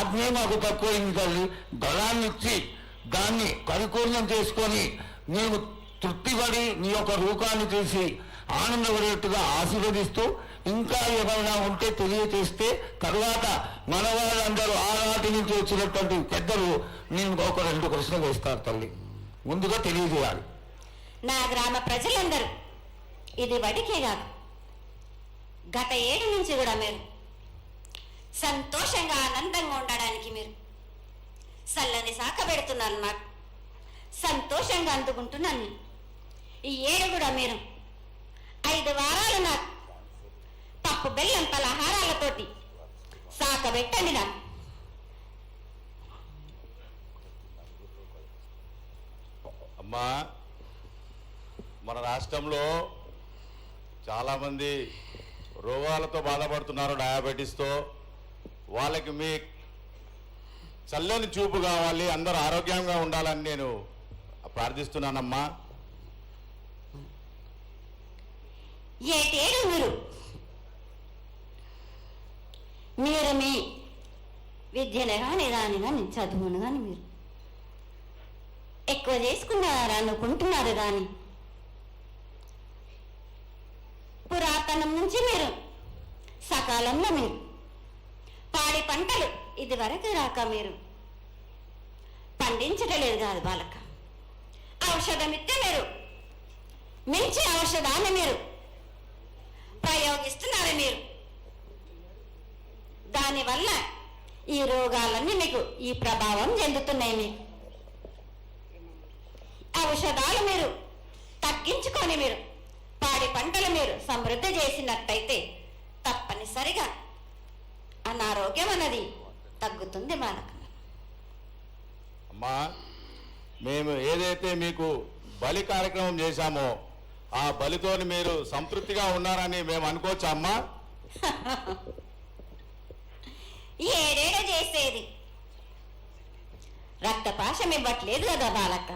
ఆజ్ఞే మాకు తక్కువైంది తల్లి. బలాన్ని ఇచ్చి దాన్ని పరిపూర్ణం చేసుకొని మేము తృప్తిపడి నీ యొక్క రూపాన్ని చూసి ఆనందపడేట్టుగా ఆశీర్వదిస్తూ ఇంకా ఏమైనా ఉంటే తెలియచేస్తే తర్వాత మన వాళ్ళందరూ ఆనాటి నుంచి వచ్చినటువంటి పెద్దలు నేను ఒక 2 ప్రశ్నలు వేస్తారు తల్లి. ముందుగా తెలియజేయాలి. నా గ్రామ ప్రజలందరూ ఇది వడికే కాదు, గత 7 నుంచి కూడా మీరు సంతోషంగా ఆనందంగా ఉండడానికి మీరు చల్లని శాఖ పెడుతున్నారు. నాకు సంతోషంగా అందుకుంటున్నాను. ఈ 7 కూడా మీరు 5 వారాలు నాకు పప్పు బెల్లం పలహారాలతోటి శాఖ పెట్టండి. నాకు అమ్మా, మన రాష్ట్రంలో చాలామంది రోగాలతో బాధపడుతున్నారు, డయాబెటీస్తో. వాళ్ళకి మీ చల్లని చూపు కావాలి, అందరూ ఆరోగ్యంగా ఉండాలని నేను ప్రార్థిస్తున్నానమ్మా. ఏటేడు మీరు మీ విద్యను కానీ దాని కానీ చదువును కానీ మీరు ఎక్కువ చేసుకున్నారు అనుకుంటున్నారు. కానీ పురాతనం నుంచి మీరు సకాలంలో మీరు పాడి పంటలు ఇది వరకు రాక మీరు పండించటలేదు కాదు బాలక. ఔషధం ఇస్తే మీరు మించి ఔషధాన్ని మీరు ప్రయోగిస్తున్నారు. మీరు దానివల్ల ఈ రోగాలన్నీ మీకు ఈ ప్రభావం చెందుతున్నాయి. మీకు ఔషధాలు మీరు తగ్గించుకొని మీరు పాడి పంటలు మీరు సమృద్ధి చేసినట్టయితే తప్పనిసరిగా అనారోగ్యం అన్నది తగ్గుతుంది బాలక. అమ్మా, మేము ఏదైతే మీకు బలి కార్యక్రమం చేశామో ఆ బలితోని మీరు సంతృప్తిగా ఉన్నారని మేము అనుకోవచ్చా అమ్మా? ఏడేడ చేసేది రక్తపాశం ఇవ్వట్లేదు కదా బాలక.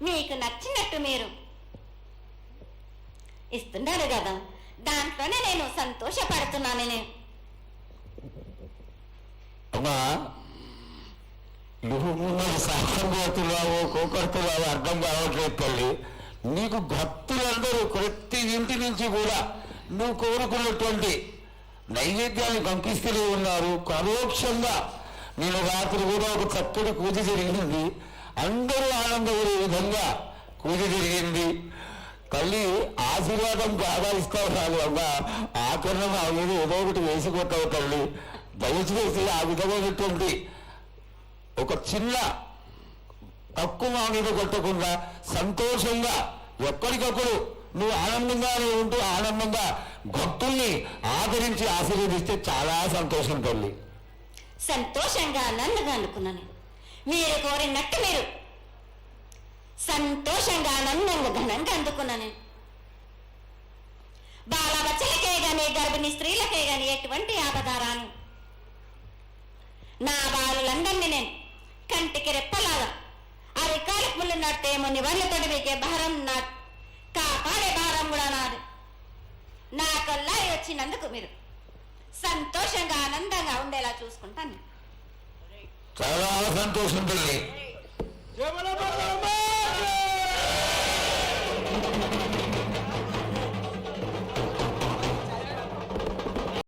మీకు నచ్చినట్టు మీరు ఇస్తున్నారు కదా, దాంట్లోనే నేను సంతోషపడుతున్నాను. నేను అమ్మా, నువ్వు సాహసం కోరుతున్నావు కోకడుతున్నావు అర్థం కావట్లేదు తల్లి. నీకు భక్తులందరూ ప్రతి ఇంటి నుంచి కూడా నువ్వు కోరుకున్నటువంటి నైవేద్యాన్ని పంపిస్తూనే ఉన్నారు. పరోక్షంగా నేను రాత్రి కూడా ఒక చక్కటి పూజ జరిగింది. అందరూ ఆనందపడే విధంగా పూజ జరిగింది. తల్లి ఆశీర్వాదం బాగా ఇస్తావు కాదు అమ్మా, ఆకరణ ఆ మీద ఏదో ఒకటి వేసిపోతావు తల్లి. దయచేసి ఆ విధమైనటువంటి ఒక చిన్న తక్కువ మా మీద కొట్టకుండా సంతోషంగా ఎప్పటికప్పుడు నువ్వు ఆనందంగానే ఉంటూ ఆనందంగా భక్తుల్ని ఆదరించి ఆశీర్వదిస్తే చాలా సంతోషం తల్లి. సంతోషంగా ఆనందంగా అనుకున్నాను. మీరు కోరినట్టు మీరు సంతోషంగా ఆనందంగా ఘనంగా అందుకున్నాను. బాలబచ్చలకే గాని గర్భిణీ స్త్రీలకే గాని ఎటువంటి ఆపదారాను నా బాలులందరినీ నేను కంటికి రెప్పలాగా అరికాలకు ముళ్ళు నట్టేమో నివర్లతో మీకే భారం నా కాపాడే భారం కూడా నాది. నా కల్లా వచ్చినందుకు మీరు సంతోషంగా ఆనందంగా ఉండేలా చూసుకుంటాను. చాలా సంతోషం తల్లి.